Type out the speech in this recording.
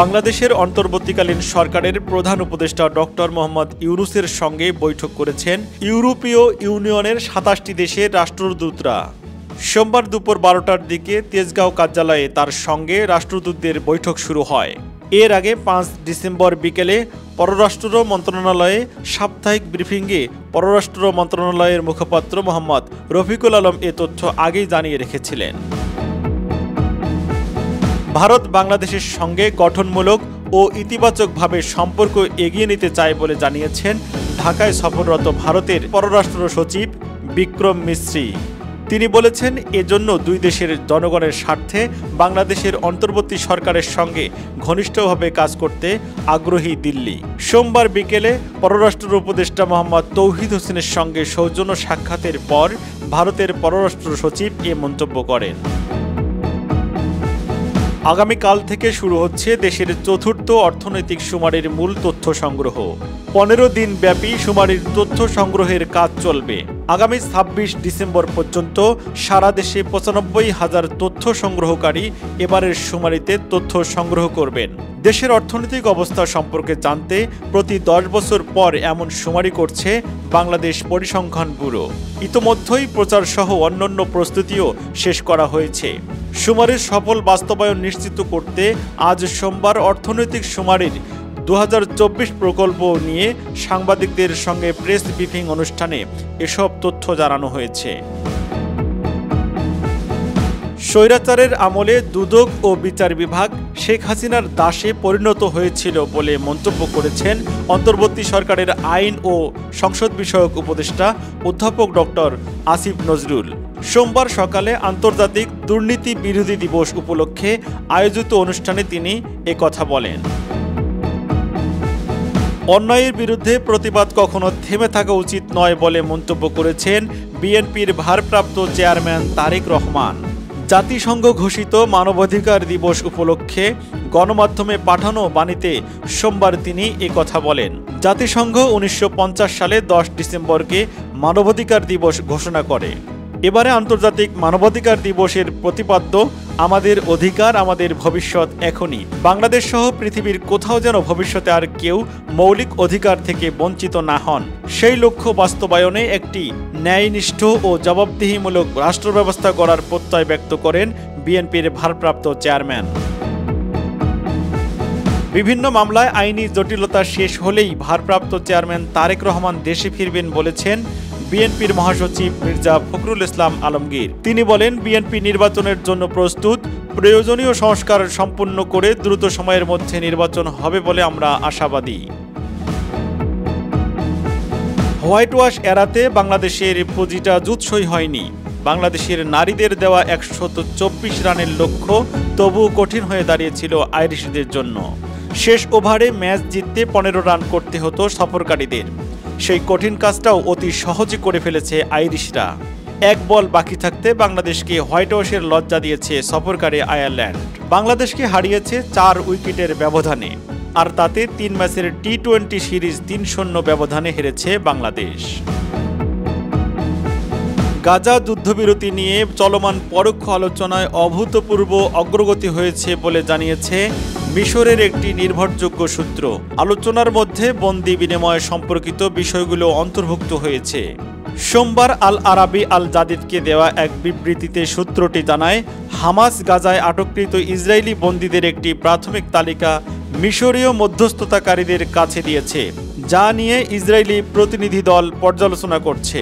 বাংলাদেশের অন্তর্বর্তীকালীন সরকারের প্রধান উপদেষ্টা ডক্টর মোহাম্মদ ইউনূসের সঙ্গে বৈঠক করেছেন ইউরোপীয় ইউনিয়নের ২৭টি দেশের রাষ্ট্রদূতরা। সোমবার দুপুর ১২টার দিকে তেজগাঁও কার্যালয়ে তার সঙ্গে রাষ্ট্রদূতদের বৈঠক শুরু হয়। এর আগে ৫ ডিসেম্বর বিকেলে পররাষ্ট্র মন্ত্রণালয়ে সাপ্তাহিক ব্রিফিংয়ে পররাষ্ট্র মন্ত্রণালয়ের মুখপাত্র মোহাম্মদ রফিকুল আলম এ তথ্য আগেই জানিয়ে রেখেছিলেন। ভারত বাংলাদেশের সঙ্গে গঠনমূলক ও ইতিবাচকভাবে সম্পর্ক এগিয়ে নিতে চায় বলে জানিয়েছেন ঢাকায় সফররত ভারতের পররাষ্ট্র সচিব বিক্রম মিশ্রি। তিনি বলেছেন, এজন্য দুই দেশের জনগণের স্বার্থে বাংলাদেশের অন্তর্বর্তী সরকারের সঙ্গে ঘনিষ্ঠভাবে কাজ করতে আগ্রহী দিল্লি। সোমবার বিকেলে পররাষ্ট্র উপদেষ্টা মোহাম্মদ তৌহিদ হোসেনের সঙ্গে সৌজন্য সাক্ষাতের পর ভারতের পররাষ্ট্র সচিব এ মন্তব্য করেন। আগামীকাল থেকে শুরু হচ্ছে দেশের চতুর্থ অর্থনৈতিক শুমারির মূল তথ্য সংগ্রহ। ১৫ দিন ব্যাপী শুমারির তথ্য সংগ্রহের কাজ চলবে। আগামী ২৬ ডিসেম্বর পর্যন্ত সারা দেশে ৯৫,০০০ তথ্য সংগ্রহকারী এবারের শুমারিতে তথ্য সংগ্রহ করবেন। দেশের অর্থনৈতিক অবস্থা সম্পর্কে জানতে প্রতি ১০ বছর পর এমন শুমারি করছে বাংলাদেশ পরিসংখ্যান ব্যুরো। ইতোমধ্যেই প্রচার সহ অন্যান্য প্রস্তুতিও শেষ করা হয়েছে। শুমারির সফল বাস্তবায়ন নিশ্চিত করতে আজ সোমবার অর্থনৈতিক শুমারির ২০২৪ প্রকল্প নিয়ে সাংবাদিকদের সঙ্গে প্রেস ব্রিফিং অনুষ্ঠানে এসব তথ্য জানানো হয়েছে। স্বৈরাচারের আমলে দুদক ও বিচার বিভাগ শেখ হাসিনার দাসে পরিণত হয়েছিল বলে মন্তব্য করেছেন অন্তর্বর্তী সরকারের আইন ও সংসদ বিষয়ক উপদেষ্টা অধ্যাপক ডক্টর আসিফ নজরুল। সোমবার সকালে আন্তর্জাতিক দুর্নীতি বিরোধী দিবস উপলক্ষে আয়োজিত অনুষ্ঠানে তিনি একথা বলেন। অন্যায়ের বিরুদ্ধে প্রতিবাদ কখনো থেমে থাকা উচিত নয় বলে মন্তব্য করেছেন বিএনপির ভারপ্রাপ্ত চেয়ারম্যান তারেক রহমান। জাতিসংঘ ঘোষিত মানবাধিকার দিবস উপলক্ষে গণমাধ্যমে পাঠানো বাণীতে সোমবার তিনি একথা বলেন। জাতিসংঘ ১৯৫০ সালে ১০ ডিসেম্বরকে মানবাধিকার দিবস ঘোষণা করে। এবারে আন্তর্জাতিক মানবাধিকার দিবসের প্রতিপাদ্য আমাদের অধিকার, আমাদের ভবিষ্যৎ এখনই। বাংলাদেশ সহ পৃথিবীর কোথাও যেন ভবিষ্যতে আর কেউ মৌলিক অধিকার থেকে বঞ্চিত না হন, সেই লক্ষ্য বাস্তবায়নে একটি ন্যায়নিষ্ঠ ও জবাবদিহিমূলক রাষ্ট্র ব্যবস্থা গড়ার প্রত্যয় ব্যক্ত করেন বিএনপির ভারপ্রাপ্ত চেয়ারম্যান। বিভিন্ন মামলায় আইনি জটিলতা শেষ হলেই ভারপ্রাপ্ত চেয়ারম্যান তারেক রহমান দেশে ফিরবেন বলেছেন বিএনপির মহাসচিব মির্জা ফখরুল ইসলাম আলমগীর। তিনি বলেন, বিএনপি নির্বাচনের জন্য প্রস্তুত, প্রয়োজনীয় সংস্কার সম্পন্ন করে দ্রুত সময়ের মধ্যে নির্বাচন হবে বলে আমরা আশাবাদী। হোয়াইট ওয়াশ এড়াতে বাংলাদেশের পুঁজিটা জুৎসই হয়নি। বাংলাদেশের নারীদের দেওয়া ১২৪ রানের লক্ষ্য তবুও কঠিন হয়ে দাঁড়িয়েছিল আইরিশদের জন্য। শেষ ওভারে ম্যাচ জিততে ১৫ রান করতে হতো সফরকারীদের। সেই কঠিন কাজটাও অতি সহজে করে ফেলেছে আইরিশরা। এক বল বাকি থাকতে বাংলাদেশকে হোয়াইট ওয়াশের লজ্জা দিয়েছে সফরকারী আয়ারল্যান্ড। বাংলাদেশকে হারিয়েছে ৪ উইকেটের ব্যবধানে, আর তাতে ৩ ম্যাচের টি-২০ সিরিজ ৩-০ ব্যবধানে হেরেছে বাংলাদেশ। গাজা যুদ্ধবিরতি নিয়ে চলমান পরোক্ষ আলোচনায় অভূতপূর্ব অগ্রগতি হয়েছে বলে জানিয়েছে মিশরের একটি নির্ভরযোগ্য সূত্র। আলোচনার মধ্যে বন্দি বিনিময় সম্পর্কিত বিষয়গুলো অন্তর্ভুক্ত হয়েছে। সোমবার আল আরাবি আল জাদিদকে দেওয়া এক বিবৃতিতে সূত্রটি জানায়, হামাস গাজায় আটককৃত ইসরায়েলি বন্দীদের একটি প্রাথমিক তালিকা মিশরীয় মধ্যস্থতাকারীদের কাছে দিয়েছে, যা নিয়ে ইসরায়েলি প্রতিনিধি দল পর্যালোচনা করছে।